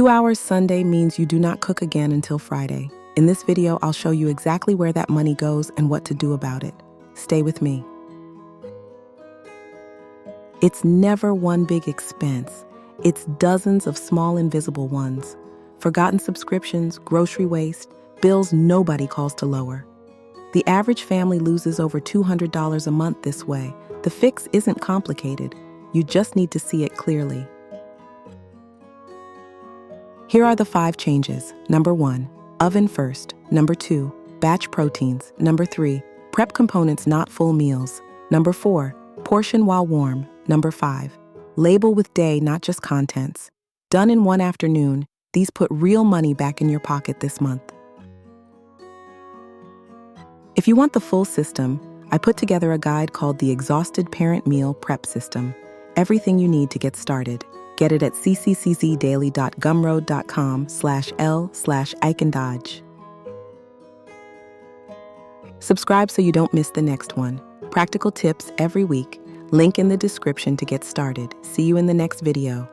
2 hours Sunday means you do not cook again until Friday. In this video, I'll show you exactly where that money goes and what to do about it. Stay with me. It's never one big expense. It's dozens of small invisible ones. Forgotten subscriptions, grocery waste, bills nobody calls to lower. The average family loses over $200 a month this way. The fix isn't complicated. You just need to see it clearly. Here are the 5 changes. Number 1, oven first. Number 2, batch proteins. Number 3, prep components not full meals. Number 4, portion while warm. Number 5, label with day, not just contents. Done in one afternoon, these put real money back in your pocket this month. If you want the full system, I put together a guide called the Exhausted Parent Meal Prep System. Everything you need to get started. Get it at ccczdaily.gumroad.com/l/ikandodge. Subscribe so you don't miss the next one. Practical tips every week. Link in the description to get started. See you in the next video.